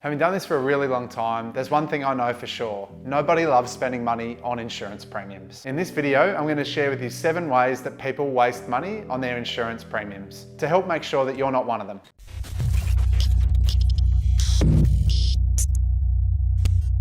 Having done this for a really long time, there's one thing I know for sure. Nobody loves spending money on insurance premiums. In this video, I'm going to share with you 7 ways that people waste money on their insurance premiums to help make sure that you're not one of them.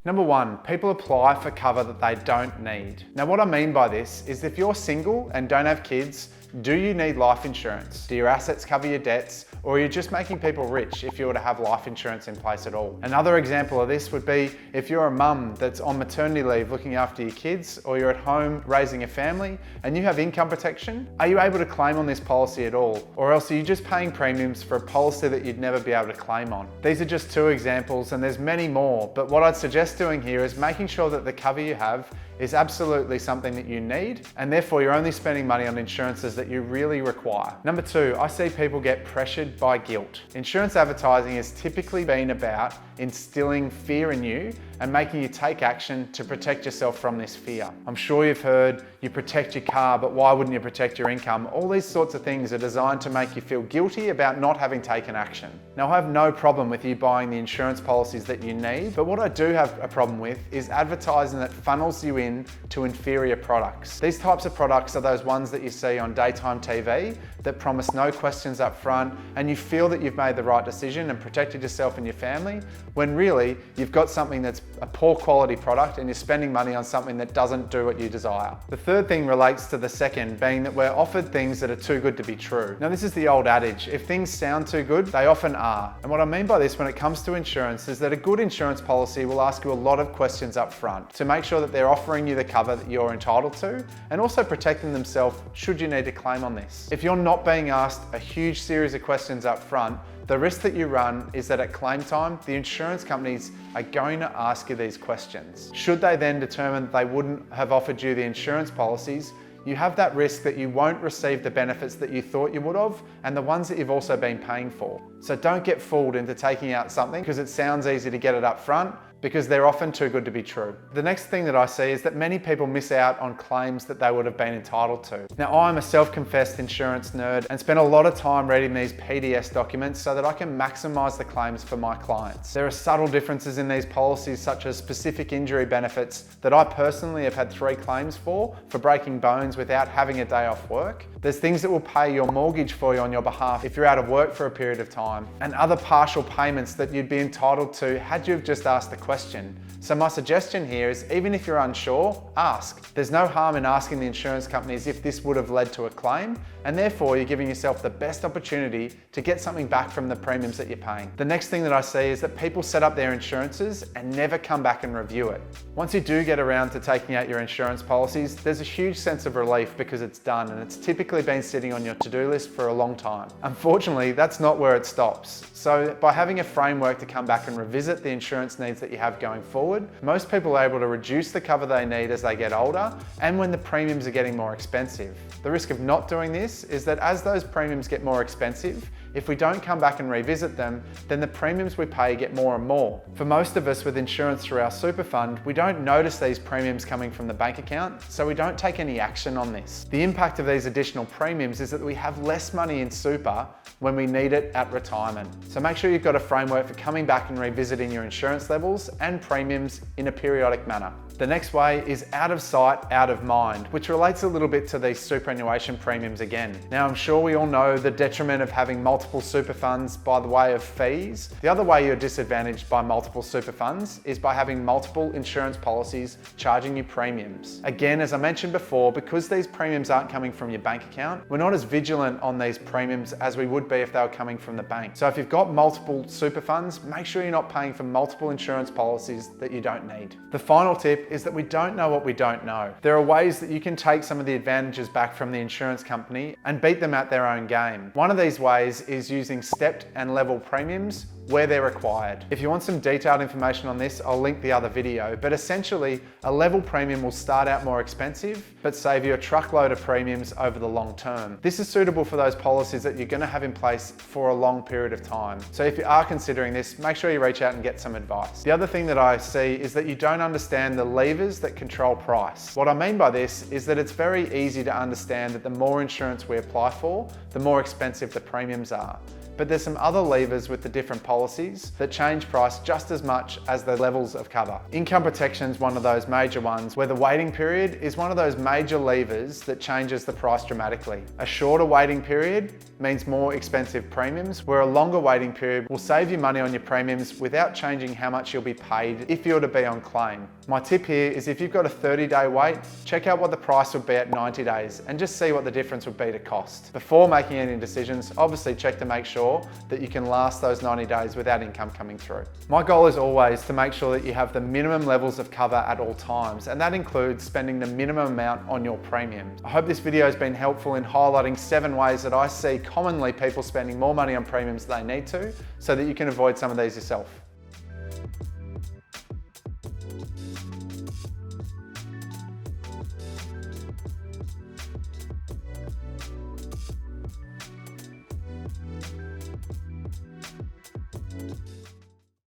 Number 1, people apply for cover that they don't need. Now what I mean by this is if you're single and don't have kids, do you need life insurance? Do your assets cover your debts? Or are you just making people rich if you were to have life insurance in place at all? Another example of this would be if you're a mum that's on maternity leave looking after your kids, or you're at home raising a family and you have income protection, are you able to claim on this policy at all? Or else are you just paying premiums for a policy that you'd never be able to claim on? These are just 2 examples and there's many more, but what I'd suggest doing here is making sure that the cover you have is absolutely something that you need, and therefore you're only spending money on insurances that you really require. Number 2, I see people get pressured by guilt. Insurance advertising has typically been about instilling fear in you and making you take action to protect yourself from this fear. I'm sure you've heard, you protect your car, but why wouldn't you protect your income? All these sorts of things are designed to make you feel guilty about not having taken action. Now, I have no problem with you buying the insurance policies that you need, but what I do have a problem with is advertising that funnels you in to inferior products. These types of products are those ones that you see on daytime TV that promise no questions up front, and you feel that you've made the right decision and protected yourself and your family, when really you've got something that's a poor quality product and you're spending money on something that doesn't do what you desire. The third thing relates to the second, being that we're offered things that are too good to be true. Now this is the old adage, if things sound too good, they often are. And what I mean by this when it comes to insurance is that a good insurance policy will ask you a lot of questions up front to make sure that they're offering you the cover that you're entitled to, and also protecting themselves should you need to claim on this. If you're not being asked a huge series of questions up front, the risk that you run is that at claim time, the insurance companies are going to ask you these questions. Should they then determine that they wouldn't have offered you the insurance policies, you have that risk that you won't receive the benefits that you thought you would have, and the ones that you've also been paying for. So don't get fooled into taking out something because it sounds easy to get it up front, because they're often too good to be true. The next thing that I see is that many people miss out on claims that they would have been entitled to. Now, I'm a self-confessed insurance nerd and spend a lot of time reading these PDS documents so that I can maximize the claims for my clients. There are subtle differences in these policies, such as specific injury benefits that I personally have had 3 claims for breaking bones without having a day off work. There's things that will pay your mortgage for you on your behalf if you're out of work for a period of time, and other partial payments that you'd be entitled to had you have just asked the question. So my suggestion here is, even if you're unsure, ask. There's no harm in asking the insurance companies if this would have led to a claim, and therefore you're giving yourself the best opportunity to get something back from the premiums that you're paying. The next thing that I see is that people set up their insurances and never come back and review it. Once you do get around to taking out your insurance policies, there's a huge sense of relief because it's done, and it's typically been sitting on your to-do list for a long time. Unfortunately, that's not where it stops. So by having a framework to come back and revisit the insurance needs that you have going forward, most people are able to reduce the cover they need as they get older and when the premiums are getting more expensive. The risk of not doing this is that as those premiums get more expensive, if we don't come back and revisit them, then the premiums we pay get more and more. For most of us with insurance through our super fund, we don't notice these premiums coming from the bank account, so we don't take any action on this. The impact of these additional premiums is that we have less money in super when we need it at retirement. So make sure you've got a framework for coming back and revisiting your insurance levels and premiums in a periodic manner. The next way is out of sight, out of mind, which relates a little bit to these superannuation premiums again. Now, I'm sure we all know the detriment of having multiple super funds by the way of fees. The other way you're disadvantaged by multiple super funds is by having multiple insurance policies charging you premiums. Again, as I mentioned before, because these premiums aren't coming from your bank account, we're not as vigilant on these premiums as we would be if they were coming from the bank. So if you've got multiple super funds, make sure you're not paying for multiple insurance policies that you don't need. The final tip is that we don't know what we don't know. There are ways that you can take some of the advantages back from the insurance company and beat them at their own game. One of these ways is using stepped and level premiums where they're required. If you want some detailed information on this, I'll link the other video, but essentially a level premium will start out more expensive, but save you a truckload of premiums over the long term. This is suitable for those policies that you're gonna have in place for a long period of time. So if you are considering this, make sure you reach out and get some advice. The other thing that I see is that you don't understand the levers that control price. What I mean by this is that it's very easy to understand that the more insurance we apply for, the more expensive the premiums are. but there's some other levers with the different policies that change price just as much as the levels of cover. Income protection is one of those major ones where the waiting period is one of those major levers that changes the price dramatically. A shorter waiting period means more expensive premiums, where a longer waiting period will save you money on your premiums without changing how much you'll be paid if you were to be on claim. My tip here is if you've got a 30-day wait, check out what the price would be at 90 days and just see what the difference would be to cost. Before making any decisions, obviously check to make sure that you can last those 90 days without income coming through. My goal is always to make sure that you have the minimum levels of cover at all times, and that includes spending the minimum amount on your premium. I hope this video has been helpful in highlighting 7 ways that I see commonly people spending more money on premiums than they need to, so that you can avoid some of these yourself.